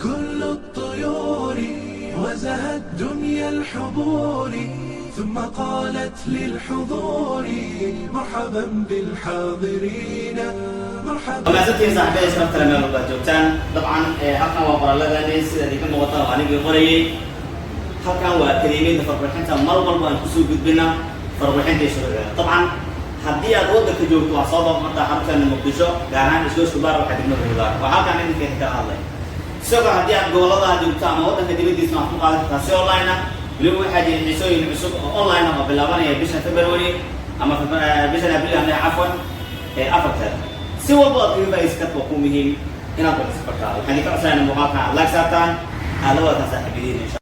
كل الطيور وزهت دنيا الحضور ثم قالت للحضور مرحبا بالحاضرين مرحبا. وما زلت يا صاحبي شرفت لما جوتان طبعا halkan waa qoraalladani sida idinka muuqata oo aniga qorayay halkan waa kaliimada farqinta mar walba aan ku soo gudbina farqinta sharciga طبعا haddii aad waddanka joogto waa soo booqata xarunta Muqdisho gaar ahaan isgoyska baar waxa degmada Hiilaar waxa kan idinka ka hadlay sidoo haddii aad gobolada joogto ama waddanka dibadiisa ma ku qaadataa si online ah weli waxaa jira xiisooyin cusub oo online ah oo bilaabanaya bisha February ama bisha Abriil ama afwan afartan si walba aad uga faa'iideysan karto waa muhiim inaad ku isbartaa waxaan ka codsanaa muuqaalka like saartaan ala wada saaxiibiin